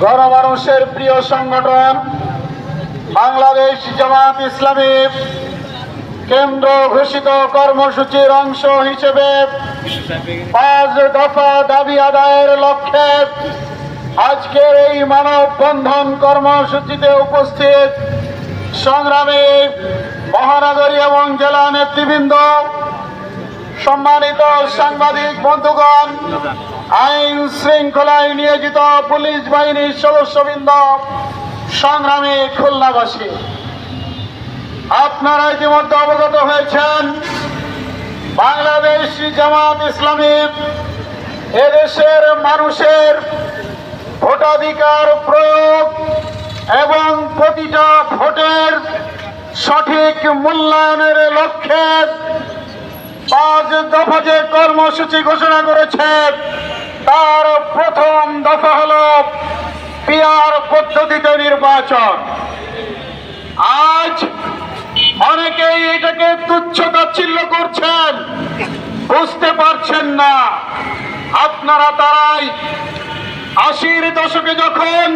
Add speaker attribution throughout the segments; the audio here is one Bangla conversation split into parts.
Speaker 1: গণমানুষের প্রিয় সংগঠন বাংলাদেশ জামাত ইসলামী কেন্দ্র ঘোষিত কর্মসূচির অংশ হিসেবে 5 দফা দাবি আদায়ের লক্ষ্যে আজকের এই মানববন্ধন কর্মসূচিতে উপস্থিত সংগ্রামী মহানগরী এবং জেলা নেতৃবৃন্দ, সম্মানিত সাংবাদিক বন্ধুগণ, আইন শৃঙ্খলায় নিয়োজিত পুলিশ বাহিনীর সদস্যবৃন্দ, সংগ্রামী খুলনাবাসী, আপনারা ইতিমধ্যে অবগত হয়েছেন বাংলাদেশ জামাত ইসলামী এদেশের মানুষের ভোটাধিকার প্রয়োগ এবং প্রতিটা ভোটের সঠিক মূল্যায়নের লক্ষ্যে 5 দফা যে কর্মসূচি ঘোষণা করেছে তার প্রথম দফা হল পিআর পদ্ধতিতে নির্বাচন। আজ অনেকেই এটাকে তুচ্ছ তাচ্ছিল্য করছেন, বুঝতে পারছেন না। আপনারা তারাই 80-র দশকে যখন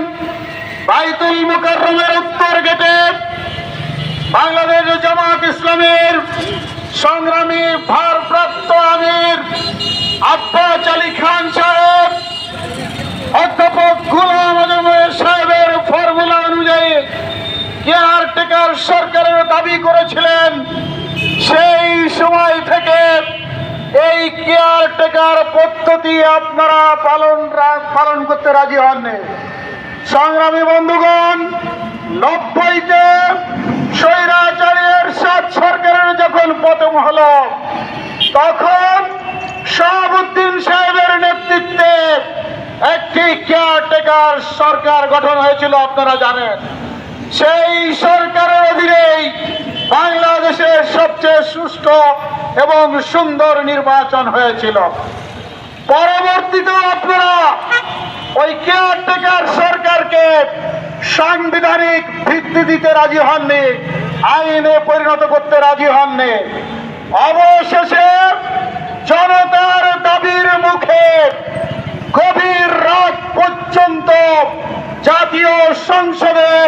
Speaker 1: বাইতুল মুকাররমের উত্তর গেটে বাংলাদেশ জামাত ইসলামের সংগ্রামী ভারপ্রাপ্ত আমির আব্বাস আলী খান সাহেব অধ্যাপক গোলাম আজম সাহেবের ফর্মুলা অনুযায়ী কেয়ারটেকার সরকারের দাবি করেছিলেন, সেই সময় থেকে এই কেয়ারটেকার পদ্ধতি আপনারা পালন করতে রাজি হননি। সংগ্রামী বন্ধুগণ, 90-তে স্বৈরাচারের সরকারের যখন পতন হলো তখন শাহাবুদ্দিন সাহেবের নেতৃত্বে একটি কেয়ারটেকার সরকার গঠন হয়েছিল, আপনারা জানেন। সেই সরকারের অধীনেই বাংলাদেশের সবচেয়ে সুষ্ঠু এবং সুন্দর নির্বাচন হয়েছিল। পরবর্তীতে আপনারা ওই কেয়ারটেকার সরকারকে সাংবিধানিক ভিত্তি দিতে রাজি হননি, আইনে পরিণত করতে রাজি হননি। অবশেষে জনতার দাবির মুখে গভীর রাত পর্যন্ত জাতীয় সংসদের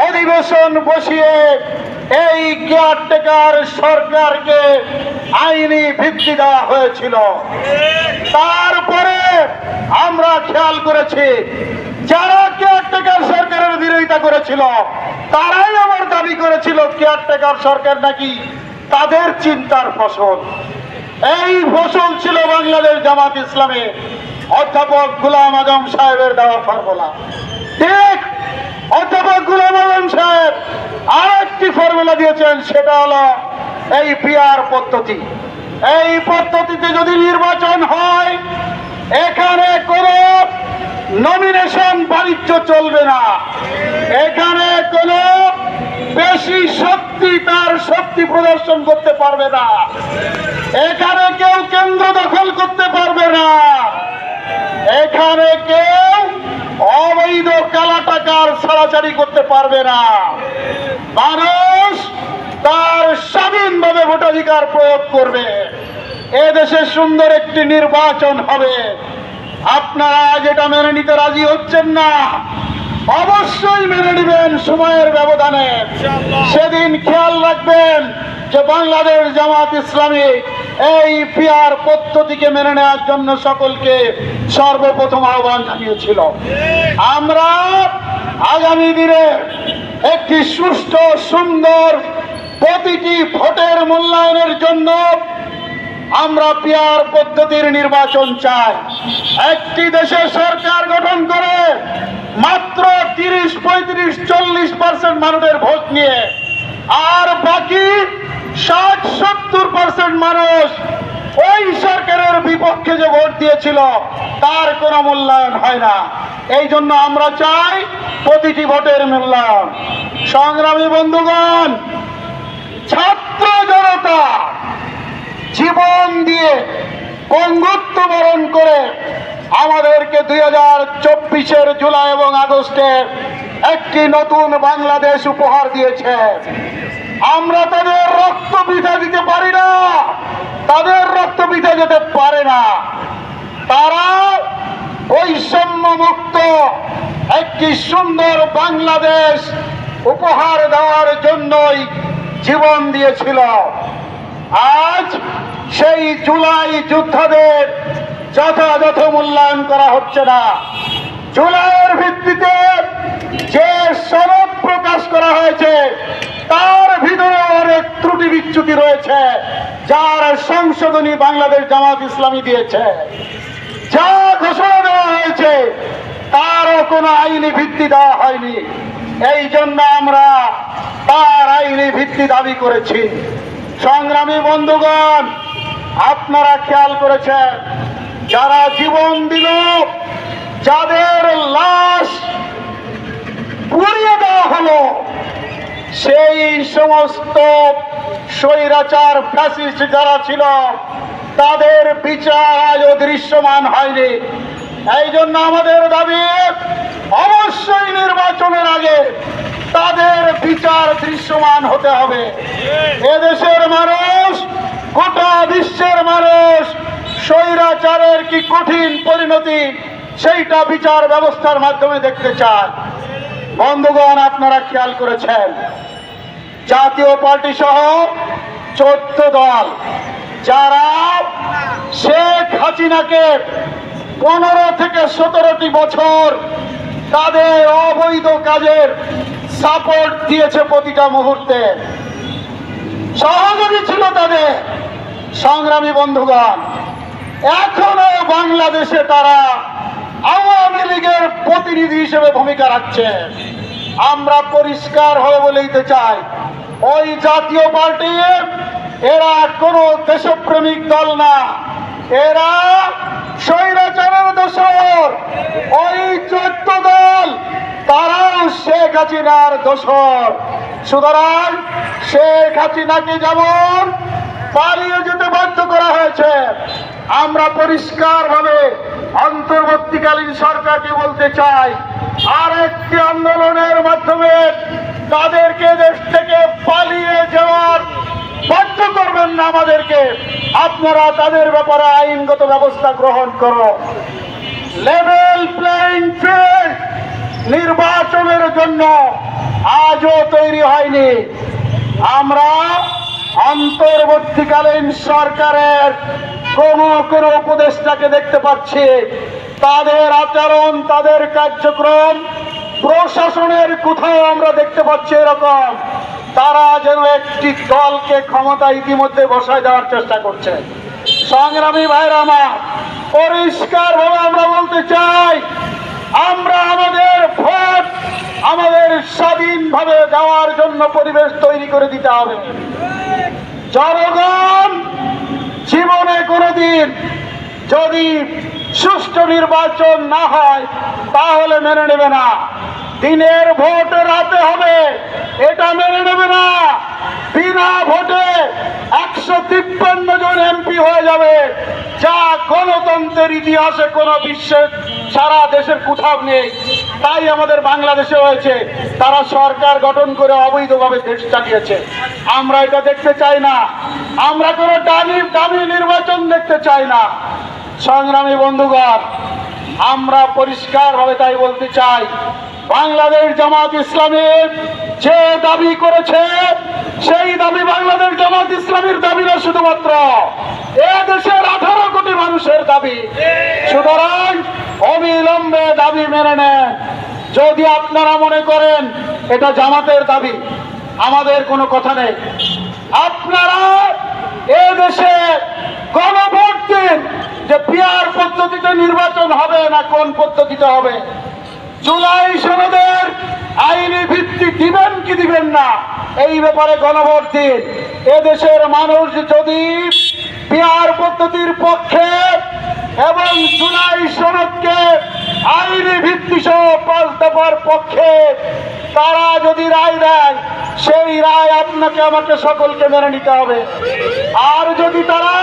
Speaker 1: অধিবেশন বসিয়ে এই কেয়ারটেকার সরকারকে আইনি ভিত্তি দেওয়া হয়েছিল। তারপরে আমরা খেয়াল করেছি যারা কেয়ারটেকার সরকারের বিরোধিতা করেছিল তারাই আবার দাবি করেছিল কেয়ারটেকার সরকার নাকি তাদের চিন্তার ফসল। এই ফসল ছিল বাংলাদেশ জামাত ইসলামী অধ্যাপক গোলাম আজম সাহেবের দেওয়া ফর্মুলা। ঠিক, অধ্যাপক গোলাম আজম সাহেব আর একটি ফর্মুলা দিয়েছেন, সেটা হলো এই পিআর পদ্ধতি। এই পদ্ধতিতে যদি নির্বাচন হয় এখানে কোনো নমিনেশন বাণিজ্য চলবে না, এখানে কোনো বেশি শক্তি তার শক্তি প্রদর্শন করতে পারবে না, এখানে কেউ কেন্দ্র দখল করতে পারবে না, এখানে কেউ অবৈধ কালা টাকার ছাড়াছাড়ি করতে পারবে না। মানুষ তার স্বাধীনভাবে ভোটাধিকার প্রয়োগ করবে, এদেশে সুন্দর একটি নির্বাচন হবে। আপনারা যেটা মেনে নিতে রাজি হচ্ছেন না, অবশ্যই মেনে নেবেন সময়ের ব্যবধানে। সেদিন খেয়াল রাখবেন যে বাংলাদেশ জামাত ইসলামী এই পিআর পদ্ধতিকে মেনে নেওয়ার জন্য সকলকে সর্বপ্রথম আহ্বান জানিয়েছিল। আমরা আগামী দিনে একটি সুষ্ঠু সুন্দর প্রতিটি ভোটের মূল্যায়নের জন্য আমরা পিআর পদ্ধতির নির্বাচন চাই। একটি দেশে সরকার গঠন করে মাত্র 30, 35, 40% মানুষের ভোট নিয়ে, আর বাকি 60-70% মানুষ ওই সরকারের বিপক্ষে যে ভোট দিয়েছিল তার কোনো মূল্যায়ন হয় না। এই জন্য আমরা চাই প্রতিটি ভোটের মূল্যায়ন। সংগ্রামী বন্ধুগণ, ছাত্র জনতা জীবন দিয়ে বঙ্গত্ব বরণ করে আমাদেরকে 2024-এর জুলাই এবং আগস্টে একটি নতুন বাংলাদেশ উপহার দিয়েছে। আমরা তাদের রক্ত বৃথা দিতে পারি না, তাদের রক্ত বৃথা যেতে পারে না। তারা বৈষম্য মুক্ত একটি সুন্দর বাংলাদেশ উপহার দেওয়ার জন্যই জীবন দিয়েছিল। আজ সেই জুলাই যোদ্ধাদের যথাযথ মূল্যায়ন করা হচ্ছে না। জুলাইয়ের ভিত্তিতে যে সনদ প্রকাশ করা হয়েছে তার ভিতরে অনেক ত্রুটি বিচ্যুতি রয়েছে, যার সংশোধনী বাংলাদেশ জামাত ইসলামী দিয়েছে। যা ঘোষণা দেওয়া হয়েছে তারও কোনো আইনি ভিত্তি দেওয়া হয়নি। এই জন্য আমরা তার আইনি ভিত্তি দাবি করেছি। সংগ্রামী বন্ধুগণ, আপনারা খেয়াল করেছেন, যারা জীবন দিল, যাদের লাশ পুড়িয়ে দেওয়া হলো, সেই সমস্ত স্বৈরাচার ফ্যাসিস্ট যারা ছিল তাদের বিচার আজও দৃশ্যমান হয়নি। এই জন্য আমাদের দাবি, অবশ্যই নির্বাচনের আগে তাদের বিচার দৃশ্যমান হতে হবে। এদেশের মানুষ, গোটা বিশ্বের মানুষ স্বৈরাচারের কি কঠিন পরিণতি সেইটা বিচার ব্যবস্থার মাধ্যমে দেখতে চায়। বন্ধুগণ, আপনারা খেয়াল করেছেন, জাতীয় পার্টি সহ 14 দল যারা শেখ হাসিনাকে 15 থেকে 17টি বছর তাদের অবৈধ কাজের সাপোর্ট দিয়েছে, প্রতিটা মুহূর্তে সহযোগী ছিল তাদের। সংগ্রামী বন্ধুগণ, এখনো বাংলাদেশে তারা আওয়ামী লীগের প্রতিনিধি হিসেবে ভূমিকা রাখছে। আমরা পরিষ্কার হয়ে বলতে চাই, ওই জাতীয় পার্টি এরা কোনো দেশপ্রেমিক দল না, এরা স্বৈরাচারের দোসর। ওই 14 দল তারাও শেখ হাসিনার দোসর। সুতরাং শেখ হাসিনাকে যেমন পালিয়ে যেতে বাধ্য করা হয়েছে, আমরা পরিষ্কার ভাবে অন্তর্বর্তীকালীন সরকারকে বলতে চাই, আর একটি আন্দোলনের মাধ্যমে তাদেরকে দেশ থেকে পালিয়ে যাওয়ার বাধ্য করবেন না আমাদেরকে। আপনারা তাদের ব্যাপারে আইনগত ব্যবস্থা গ্রহণ করো। লেভেল প্লেইং ফিল্ড নির্বাচনের জন্য আজও তৈরি হয়নি। আমরা অন্তর্বর্তীকালীন সরকারের কোন উপদেষ্টাকে দেখতে পাচ্ছি, তাদের আচরণ, তাদের কার্যক্রম, প্রশাসনের কোথাও আমরা দেখতে পাচ্ছি এরকম তারা যেন একটি দলকে ক্ষমতা ইতিমধ্যে বসায় দেওয়ার চেষ্টা করছে। সংগ্রামী ভাইরা আমার, পরিষ্কার ভাবে আমরা বলতে চাই, আমরা আমাদের ভোট আমাদের স্বাধীনভাবে দেওয়ার জন্য পরিবেশ তৈরি করে দিতে হবে। জনগণ জীবনে কোনোদিন যদি সুষ্ঠু নির্বাচন না হয় তাহলে মেনে নেবে না। দিনের ভোট রাতে হবে, এটা মেনে নেবে না। বিনা ভোটে 153 জন এমপি হয়ে যাবে, যা গণতন্ত্রের ইতিহাসে কোনো বিশ্বের সারা দেশের কোথাও নেই। তাই আমাদের বাংলাদেশে হয়েছে, তারা সরকার গঠন করে অবৈধভাবে দেশ চালিয়েছে। আমরা এটা দেখতে চাই না। আমরা কোনো দামি নির্বাচন দেখতে চাই না। সংগ্রামী বন্ধুগণ, আমরা পরিষ্কারভাবে তাই বলতে চাই, বাংলাদেশ জামাত ইসলামী যে দাবি করেছে সেই দাবি বাংলাদেশ জামাত ইসলামীর দাবি না, শুধুমাত্র এ দেশের 18 কোটি মানুষের দাবি। সুতরাং অবিলম্বে দাবি মেনে নেন। যদি আপনারা মনে করেন এটা জামাতের দাবি, আমাদের কোনো কথা নেই। আপনারা এ দেশে গণভোট দিন যে পিআর পদ্ধতিতে নির্বাচন হবে না কোন পদ্ধতিতে হবে। জুলাই সনদের আইনি ভিত্তি দিবেন কি দিবেন না, এই ব্যাপারে গণভোট দিন। এদেশের মানুষ যদি পিআর পদ্ধতির পক্ষে এবং জুলাই সনদকে আইনি ভিত্তি সহ 5 দফার পক্ষে তারা যদি রায় দেয়, সেই রায় আপনাকে আমাকে সকলকে মেনে নিতে হবে। আর যদি তারা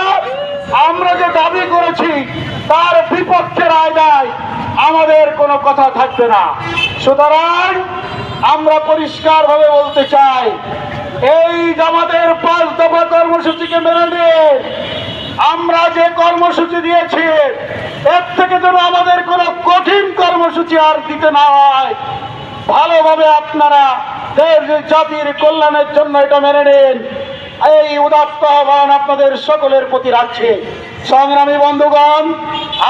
Speaker 1: আমরা যে দাবি করেছি তার বিপক্ষে রায় দেয়, আমাদের কোনো কথা থাকবে না। সুতরাং আমরা পরিষ্কারভাবে বলতে চাই, এই জামাতের 5 দফা কর্মসূচিকে মেনে নিয়ে আমরা যে কর্মসূচি দিয়েছি এর থেকে যেন আমাদের কোনো কঠিন কর্মসূচি আর দিতে না হয়। ভালোভাবে আপনারা দেশ জাতির কল্যাণের জন্য এটা মেনে নিন, এই উদাত্ত আহ্বান আপনাদের সকলের প্রতি রাখছে। সংগ্রামী বন্ধুগণ,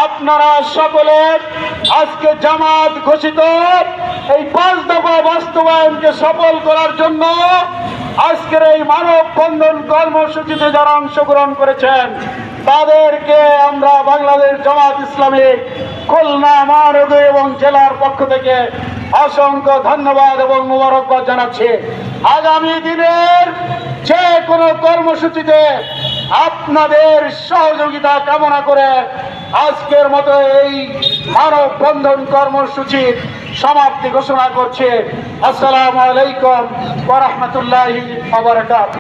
Speaker 1: আপনারা সকলে আজকে জামাত ঘোষিত এই 5 দফা বাস্তবায়নকে সফল করার জন্য আজকের এই মানববন্ধন কর্মসূচিতে যারা অংশগ্রহণ করেছেন তাদেরকে আমরা বাংলাদেশ জামাত ইসলামী খুলনা মহানগরী এবং জেলার পক্ষ থেকে অসংখ্য ধন্যবাদ এবং মোবারকবাদ জানাচ্ছি। আগামী দিনের যে কোনো কর্মসূচিতে আপনাদের সহযোগিতা কামনা করে আজকের মতো এই মানববন্ধন কর্মসূচির সমাপ্তি ঘোষণা করছে। আসসালামু আলাইকুম ওয়া রাহমাতুল্লাহি ওয়া বারাকাতুহু।